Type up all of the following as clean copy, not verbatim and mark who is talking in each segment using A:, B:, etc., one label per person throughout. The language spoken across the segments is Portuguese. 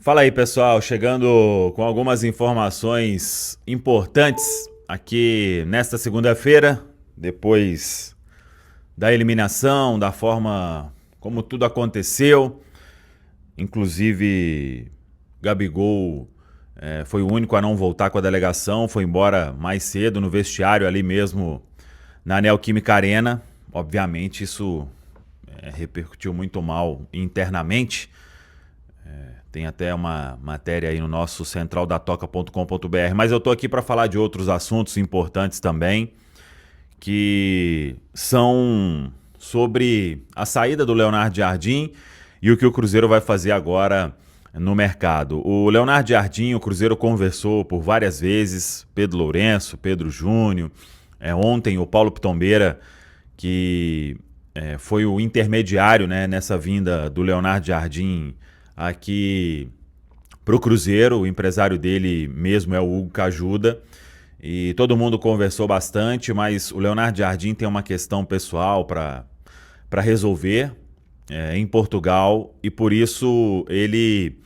A: Fala aí, pessoal, chegando com algumas informações importantes aqui nesta segunda-feira, depois da eliminação, da forma como tudo aconteceu. Inclusive, Gabigol foi o único a não voltar com a delegação, foi embora mais cedo no vestiário ali mesmo na Neoquímica Arena. Obviamente, isso repercutiu muito mal internamente. Tem até uma matéria aí no nosso centraldatoca.com.br, mas eu tô aqui para falar de outros assuntos importantes também, que são sobre a saída do Leonardo Jardim e o que o Cruzeiro vai fazer agora no mercado. O Leonardo Jardim, o Cruzeiro conversou por várias vezes, Pedro Lourenço, Pedro Júnior, ontem o Paulo Pitombeira, que foi o intermediário, né, nessa vinda do Leonardo Jardim aqui pro Cruzeiro. O empresário dele mesmo é o Hugo Cajuda, e todo mundo conversou bastante, mas o Leonardo Jardim tem uma questão pessoal para resolver em Portugal, e por isso ele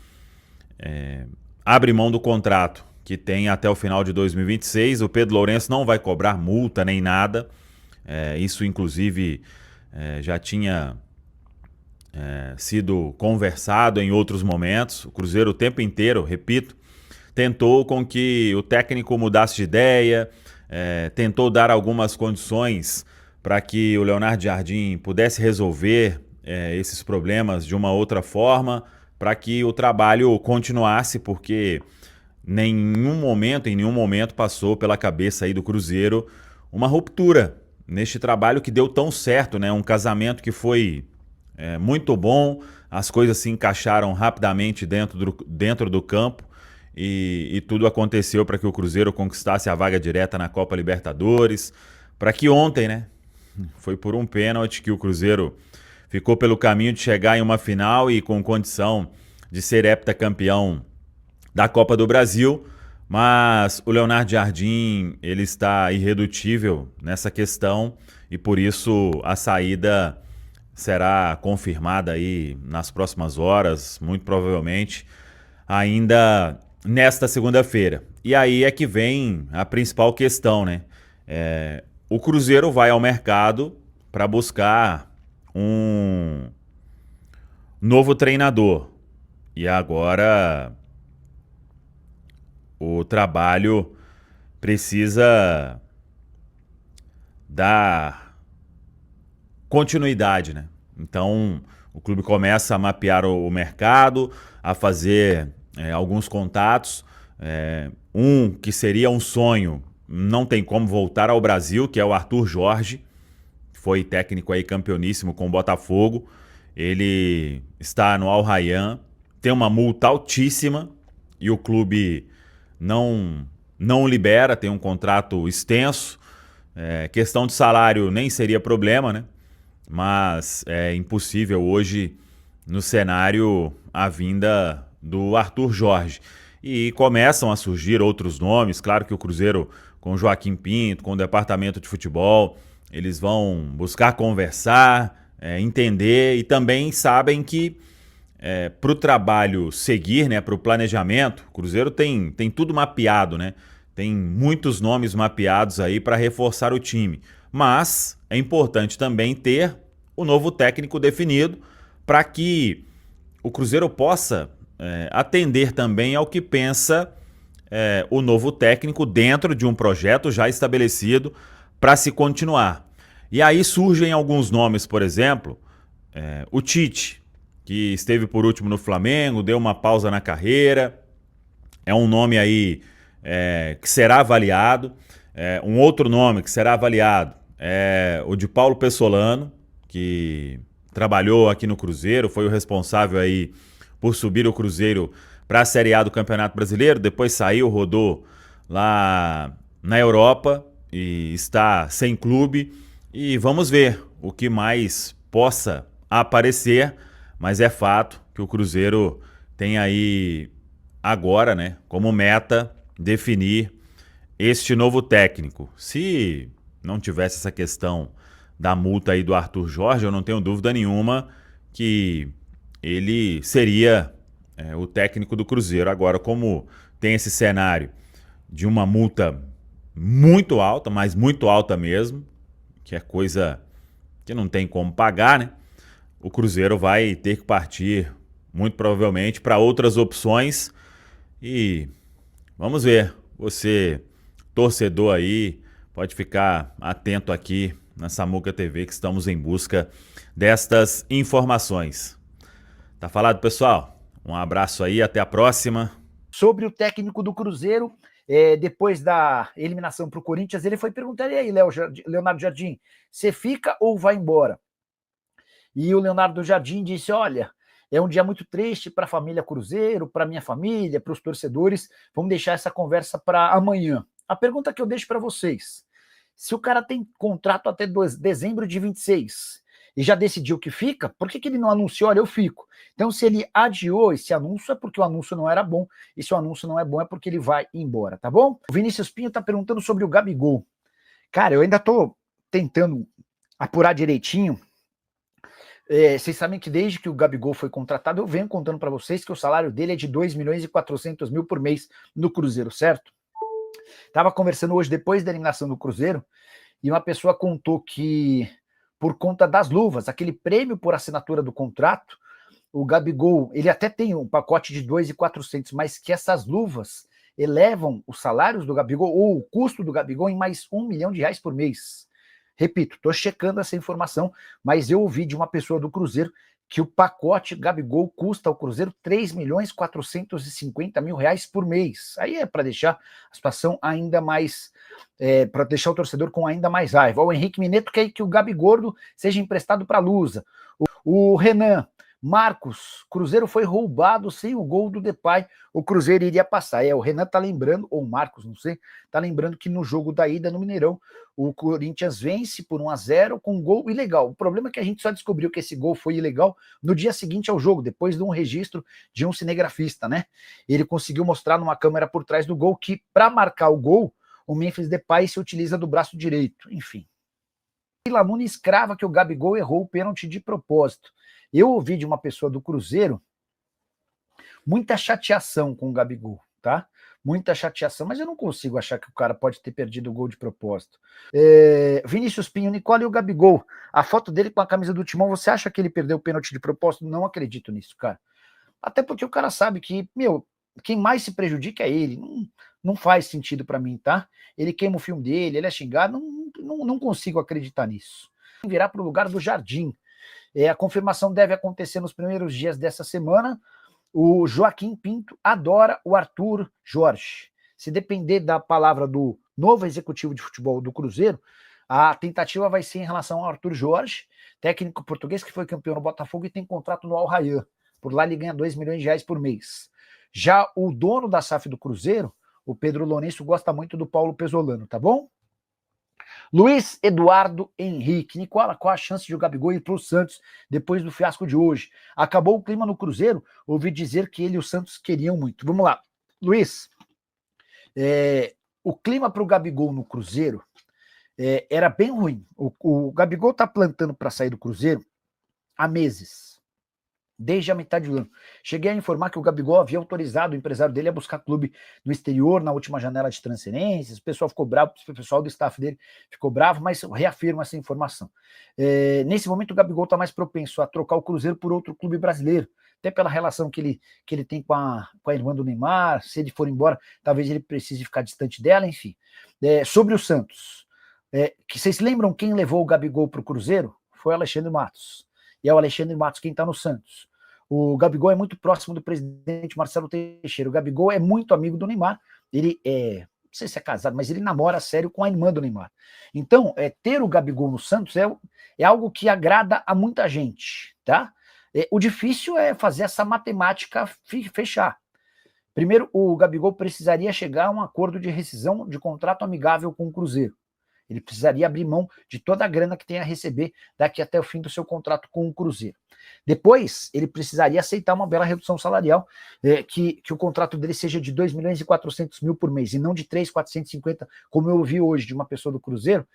A: abre mão do contrato que tem até o final de 2026. O Pedro Lourenço não vai cobrar multa nem nada, isso inclusive já tinha sido conversado em outros momentos. O Cruzeiro o tempo inteiro, repito, tentou com que o técnico mudasse de ideia, tentou dar algumas condições para que o Leonardo Jardim pudesse resolver esses problemas de uma outra forma, para que o trabalho continuasse, porque em nenhum momento passou pela cabeça aí do Cruzeiro uma ruptura neste trabalho que deu tão certo, né? Um casamento que foi muito bom, as coisas se encaixaram rapidamente dentro do campo, e tudo aconteceu para que o Cruzeiro conquistasse a vaga direta na Copa Libertadores, para que ontem, né, foi por um pênalti que o Cruzeiro ficou pelo caminho de chegar em uma final e com condição de ser heptacampeão da Copa do Brasil. Mas o Leonardo Jardim, ele está irredutível nessa questão, e por isso a saída será confirmada aí nas próximas horas, muito provavelmente ainda nesta segunda-feira. E aí é que vem a principal questão, né? O Cruzeiro vai ao mercado para buscar um novo treinador. E agora o trabalho precisa dar continuidade, né? Então o clube começa a mapear o mercado, a fazer alguns contatos. Um que seria um sonho, não tem como voltar ao Brasil, que é o Arthur Jorge, foi técnico aí campeoníssimo com o Botafogo. Ele está no Al Rayyan, tem uma multa altíssima e o clube não libera, tem um contrato extenso. Questão de salário nem seria problema, né? Mas é impossível hoje no cenário a vinda do Arthur Jorge. E começam a surgir outros nomes. Claro que o Cruzeiro, com o Joaquim Pinto, com o departamento de futebol, eles vão buscar conversar, entender, e também sabem que para o trabalho seguir, né, para o planejamento, o Cruzeiro tem tudo mapeado, né? Tem muitos nomes mapeados aí para reforçar o time. Mas é importante também ter o novo técnico definido, para que o Cruzeiro possa atender também ao que pensa o novo técnico dentro de um projeto já estabelecido para se continuar. E aí surgem alguns nomes, por exemplo, o Tite, que esteve por último no Flamengo, deu uma pausa na carreira, é um nome aí que será avaliado. Um outro nome que será avaliado é o de Paulo Pessolano, que trabalhou aqui no Cruzeiro, foi o responsável aí por subir o Cruzeiro para a Série A do Campeonato Brasileiro, depois saiu, rodou lá na Europa e está sem clube. E vamos ver o que mais possa aparecer, mas é fato que o Cruzeiro tem aí agora, né, como meta definir este novo técnico. Se não tivesse essa questão da multa aí do Arthur Jorge, eu não tenho dúvida nenhuma que ele seria o técnico do Cruzeiro. Agora, como tem esse cenário de uma multa muito alta, mas muito alta mesmo, que é coisa que não tem como pagar, né? O Cruzeiro vai ter que partir, muito provavelmente, para outras opções. E vamos ver. Você, torcedor aí, pode ficar atento aqui na Samuca TV, que estamos em busca destas informações. Tá falado, pessoal? Um abraço aí, até a próxima.
B: Sobre o técnico do Cruzeiro, depois da eliminação para o Corinthians, ele foi perguntar: e aí, Leonardo Jardim, você fica ou vai embora? E o Leonardo Jardim disse: olha, é um dia muito triste para a família Cruzeiro, para minha família, para os torcedores. Vamos deixar essa conversa para amanhã. A pergunta que eu deixo para vocês: se o cara tem contrato até dezembro de 26 e já decidiu que fica, por que ele não anunciou? Olha, eu fico. Então, se ele adiou esse anúncio, é porque o anúncio não era bom. E se o anúncio não é bom, é porque ele vai embora, tá bom? O Vinícius Pinho tá perguntando sobre o Gabigol. Cara, eu ainda tô tentando apurar direitinho. Vocês sabem que desde que o Gabigol foi contratado, eu venho contando para vocês que o salário dele é de 2.400.000 por mês no Cruzeiro, certo? Tava conversando hoje, depois da eliminação do Cruzeiro, e uma pessoa contou que, por conta das luvas, aquele prêmio por assinatura do contrato, o Gabigol, ele até tem um pacote de 2.400, mas que essas luvas elevam os salários do Gabigol, ou o custo do Gabigol, em mais R$1 milhão por mês. Repito, estou checando essa informação, mas eu ouvi de uma pessoa do Cruzeiro que o pacote Gabigol custa ao Cruzeiro R$3.450.000 por mês. Aí é para deixar a situação ainda mais, para deixar o torcedor com ainda mais raiva. O Henrique Mineto quer que o Gabigordo seja emprestado para a Lusa. O Renan Marcos, Cruzeiro foi roubado sem o gol do Depay, o Cruzeiro iria passar. O Renan tá lembrando, ou o Marcos, não sei, tá lembrando que no jogo da ida no Mineirão, o Corinthians vence por 1-0 com um gol ilegal. O problema é que a gente só descobriu que esse gol foi ilegal no dia seguinte ao jogo, depois de um registro de um cinegrafista, né? Ele conseguiu mostrar numa câmera por trás do gol que, para marcar o gol, o Memphis Depay se utiliza do braço direito. Enfim. Leila Nunes crava que o Gabigol errou o pênalti de propósito. Eu ouvi de uma pessoa do Cruzeiro muita chateação com o Gabigol, tá? Muita chateação, mas eu não consigo achar que o cara pode ter perdido o gol de propósito. Vinícius Pinho, Nicole e o Gabigol, a foto dele com a camisa do Timão, você acha que ele perdeu o pênalti de propósito? Não acredito nisso, cara. Até porque o cara sabe que, quem mais se prejudica é ele. Não faz sentido para mim, tá? Ele queima o filme dele, ele é xingado, não consigo acreditar nisso. Virar para o lugar do Jardim. A confirmação deve acontecer nos primeiros dias dessa semana. O Joaquim Pinto adora o Arthur Jorge. Se depender da palavra do novo executivo de futebol do Cruzeiro, a tentativa vai ser em relação ao Arthur Jorge, técnico português que foi campeão no Botafogo e tem contrato no Al Rayyan. Por lá ele ganha R$2 milhões por mês. Já o dono da SAF do Cruzeiro, o Pedro Lourenço, gosta muito do Paulo Pesolano, tá bom? Luiz Eduardo Henrique. Nicola, qual a chance de o Gabigol ir para o Santos depois do fiasco de hoje? Acabou o clima no Cruzeiro? Ouvi dizer que ele e o Santos queriam muito. Vamos lá. Luiz, o clima para o Gabigol no Cruzeiro era bem ruim. O Gabigol está plantando para sair do Cruzeiro há meses. Desde a metade do ano. Cheguei a informar que o Gabigol havia autorizado o empresário dele a buscar clube no exterior na última janela de transferências. O pessoal ficou bravo, o pessoal do staff dele ficou bravo, mas reafirmo essa informação. Nesse momento, o Gabigol está mais propenso a trocar o Cruzeiro por outro clube brasileiro, até pela relação que ele tem com a irmã do Neymar. Se ele for embora, talvez ele precise ficar distante dela, enfim. Sobre o Santos, que vocês lembram quem levou o Gabigol para o Cruzeiro? Foi o Alexandre Matos. E é o Alexandre Matos quem está no Santos. O Gabigol é muito próximo do presidente Marcelo Teixeira. O Gabigol é muito amigo do Neymar. Ele não sei se é casado, mas ele namora sério com a irmã do Neymar. Então, ter o Gabigol no Santos é algo que agrada a muita gente, tá? O difícil é fazer essa matemática fechar. Primeiro, o Gabigol precisaria chegar a um acordo de rescisão de contrato amigável com o Cruzeiro. Ele precisaria abrir mão de toda a grana que tem a receber daqui até o fim do seu contrato com o Cruzeiro. Depois, ele precisaria aceitar uma bela redução salarial, que o contrato dele seja de R$2.400.000 por mês, e não de R$3.450, como eu ouvi hoje de uma pessoa do Cruzeiro.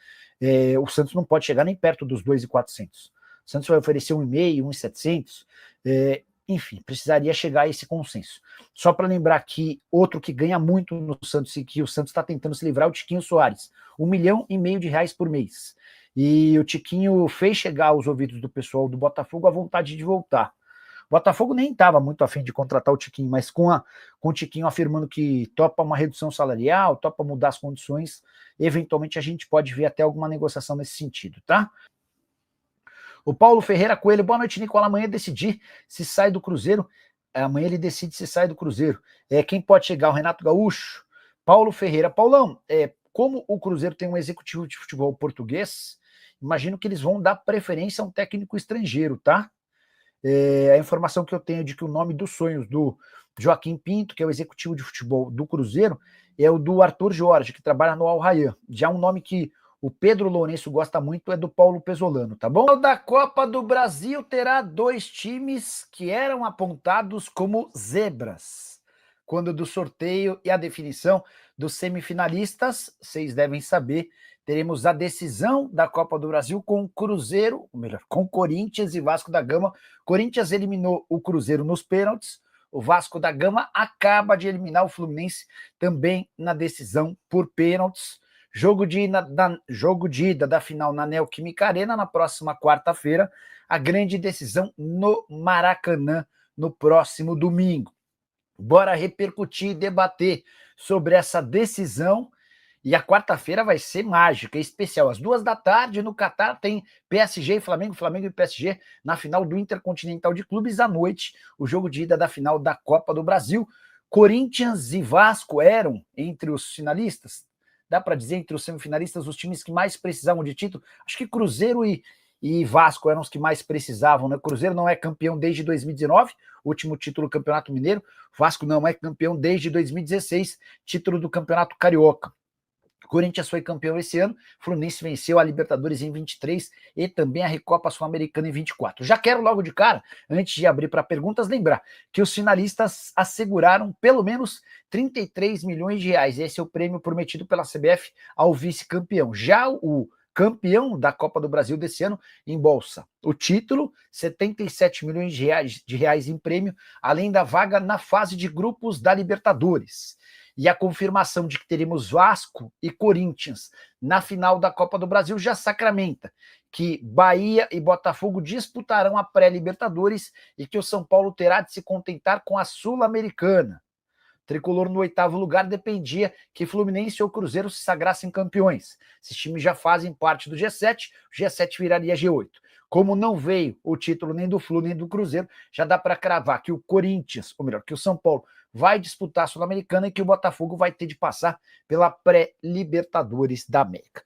B: O Santos não pode chegar nem perto dos R$2.400. O Santos vai oferecer 1,5, 1,700. Enfim, precisaria chegar a esse consenso. Só para lembrar que outro que ganha muito no Santos e que o Santos está tentando se livrar é o Tiquinho Soares. R$1,5 milhão por mês. E o Tiquinho fez chegar aos ouvidos do pessoal do Botafogo a vontade de voltar. O Botafogo nem estava muito afim de contratar o Tiquinho, mas com o Tiquinho afirmando que topa uma redução salarial, topa mudar as condições, eventualmente a gente pode ver até alguma negociação nesse sentido, tá? O Paulo Ferreira Coelho, boa noite, Nicola. Amanhã decidir se sai do Cruzeiro. Amanhã ele decide se sai do Cruzeiro. Quem pode chegar? O Renato Gaúcho? Paulo Ferreira. Paulão, como o Cruzeiro tem um executivo de futebol português, imagino que eles vão dar preferência a um técnico estrangeiro, tá? A informação que eu tenho de que o nome dos sonhos do Joaquim Pinto, que é o executivo de futebol do Cruzeiro, é o do Arthur Jorge, que trabalha no Al Rayyan. Já um nome que o Pedro Lourenço gosta muito é do Paulo Pesolano, tá bom? O da Copa do Brasil terá 2 times que eram apontados como zebras. Quando do sorteio e a definição dos semifinalistas, vocês devem saber, teremos a decisão da Copa do Brasil com o Cruzeiro, ou melhor, com Corinthians e Vasco da Gama. Corinthians eliminou o Cruzeiro nos pênaltis, o Vasco da Gama acaba de eliminar o Fluminense também na decisão por pênaltis. Jogo de ida da final na Neoquímica Arena na próxima quarta-feira, a grande decisão no Maracanã no próximo domingo. Bora repercutir e debater sobre essa decisão. E a quarta-feira vai ser mágica, especial. Às 14h no Catar tem PSG e Flamengo, Flamengo e PSG na final do Intercontinental de Clubes. À noite, o jogo de ida da final da Copa do Brasil. Corinthians e Vasco eram entre os finalistas. Dá para dizer, entre os semifinalistas, os times que mais precisavam de título. Acho que Cruzeiro e Vasco eram os que mais precisavam, né? Cruzeiro não é campeão desde 2019, último título do Campeonato Mineiro. Vasco não é campeão desde 2016, título do Campeonato Carioca. Corinthians foi campeão esse ano, Fluminense venceu a Libertadores em 23 e também a Recopa Sul-Americana em 24. Já quero logo de cara, antes de abrir para perguntas, lembrar que os finalistas asseguraram pelo menos R$33 milhões. Esse é o prêmio prometido pela CBF ao vice-campeão. Já o campeão da Copa do Brasil desse ano em bolsa. O título, R$77 milhões em prêmio, além da vaga na fase de grupos da Libertadores. E a confirmação de que teremos Vasco e Corinthians na final da Copa do Brasil já sacramenta que Bahia e Botafogo disputarão a pré-Libertadores e que o São Paulo terá de se contentar com a Sul-Americana. Tricolor no 8º lugar dependia que Fluminense ou Cruzeiro se sagrassem campeões. Esses times já fazem parte do G7, o G7 viraria G8. Como não veio o título nem do Flu nem do Cruzeiro, já dá para cravar que o Corinthians, ou melhor, que o São Paulo vai disputar a Sul-Americana e que o Botafogo vai ter de passar pela pré-Libertadores da América.